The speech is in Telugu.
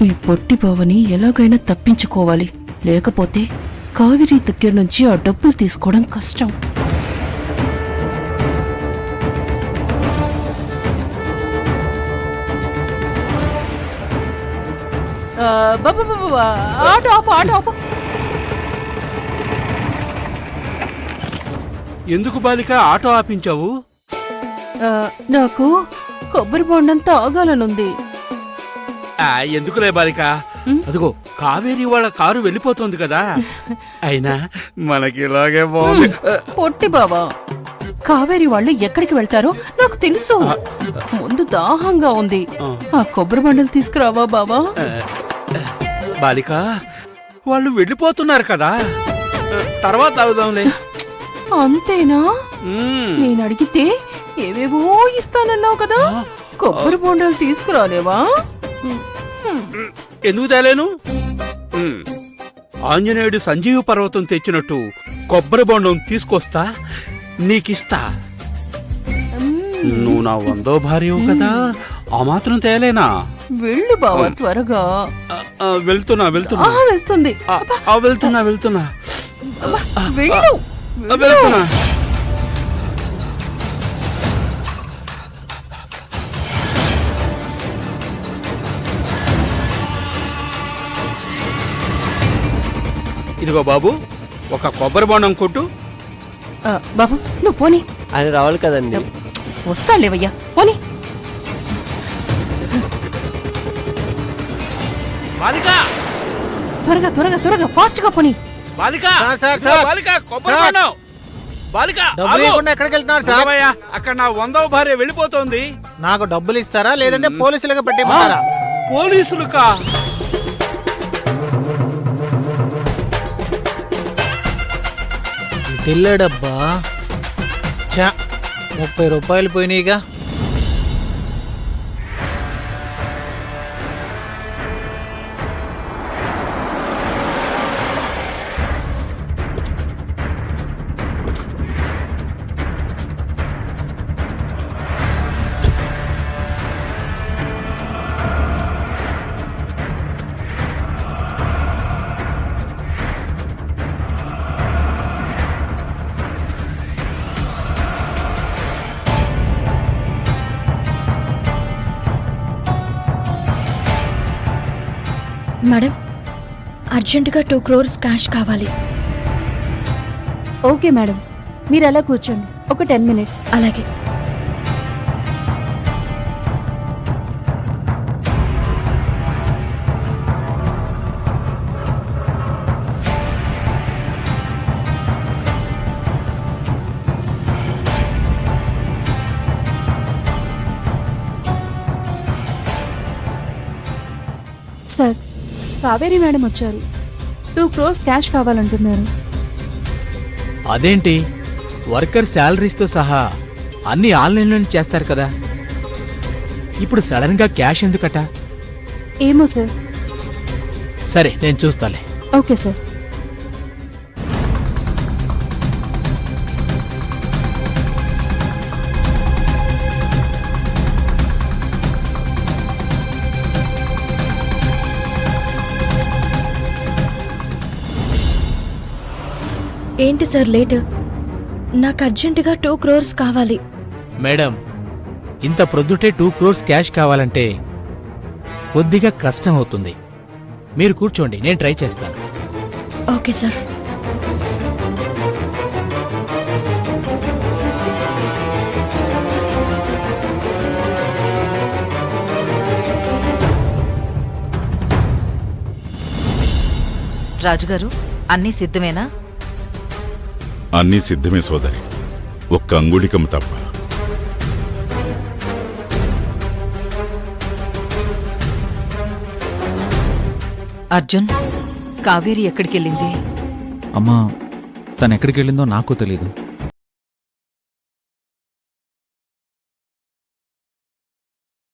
ఈ పొట్టి బావని ఎలాగైనా తప్పించుకోవాలి. లేకపోతే కావేరి దగ్గర నుంచి ఆ డబ్బులు తీసుకోవడం కష్టం. ఆటో ఆపు, ఆటో ఆపు. ఎందుకు బాలిక ఆటో ఆపించావు? నాకు కొబ్బరి బొండం తాగాలనుంది. ఎందుకులే బాలిక, అదిగో కావేరి వాళ్ళ కారు వెళ్ళిపోతుంది కదా. అయినా మనకి ఇలాగే బాగుంది. పొట్టి బావా, కావేరి వాళ్ళు ఎక్కడికి వెళ్తారో నాకు తెలుసు. ముందు దాహంగా ఉంది. ఆ కొబ్బరి బండలు తీసుకురావా బావా? బాలిక, వాళ్ళు వెళ్ళిపోతున్నారు కదా, తర్వాత అవుదాంలే. అంతేనా? నేను అడిగితే ఏవేవో ఇస్తానన్నావు కదా, కొబ్బరి బొండాలు తీసుకురాలేవా? ఎందుకు తేలేను? ఆంజనేయుడు సంజీవ పర్వతం తెచ్చినట్టు కొబ్బరి బొండం తీసుకొస్తా, నీకిస్తా. నువ్వు నా 100వ భార్యవు కదా, ఆ మాత్రం తేలేనా? వెళ్ళు బావా త్వరగా. వెళ్తున్నా వెళ్తున్నా వేస్తుంది. వెళ్తున్నా వెళ్తున్నా వెళ్ళు. వెళ్తున్నా. ఇదిగో బాబు, ఒక కొబ్బరి బొండం కొట్టు. బాబు నువ్వు పోనీ. ఆయన రావాలి కదండి. వస్తాలేవయ్యా, పోనీ. బాలిక, త్వరగా త్వరగా త్వరగా ఫాస్ట్ గా పోనీ. బాలిక, సార్. బాలిక, కొబ్బరి బొండం. బాలిక, ఎక్కడికి వెళ్తున్నారు సార్? అక్కడ నా 100వ భార్య వెళ్ళిపోతోంది. నాకు డబ్బులు ఇస్తారా లేదంటే పోలీసులుగా పెట్టేమంటారా? పోలీసులుకా? తెల్లడబ్బా, 30 రూపాయలు పోయినాయిగా. మేడం, అర్జెంటుగా 2 crores క్యాష్ కావాలి. ఓకే మేడం, మీరు అలా కూర్చోండి, ఒక 10 minutes. అలాగే. సార్, కావేరి మేడం వచ్చారు. 2 crores క్యాష్ కావాలంటున్నారు. అదేంటి, వర్కర్ శాలరీస్తో సహా అన్ని ఆన్లైన్లోనే చేస్తారు కదా, ఇప్పుడు సడన్ గా క్యాష్ ఎందుకట? ఏమో సార్. సరే, నేను చూస్తాలే. Okay sir. ఏంటి సార్ లేట్? నాకు అర్జెంటుగా 2 crores కావాలి. మేడం, ఇంత ప్రొద్దుటే 2 crores క్యాష్ కావాలంటే కొద్దిగా కష్టం అవుతుంది. మీరు కూర్చోండి, నేను ట్రై చేస్తాను. Okay sir. రాజుగారు, అన్నీ సిద్ధమేనా? అన్నీ సిద్ధమే సోదరి, ఒక్క అంగుళికం తప్ప. అర్జున్, కావేరి ఎక్కడికెళ్ళింది? అమ్మా, తనెక్కడికెళ్ళిందో నాకు తెలీదు.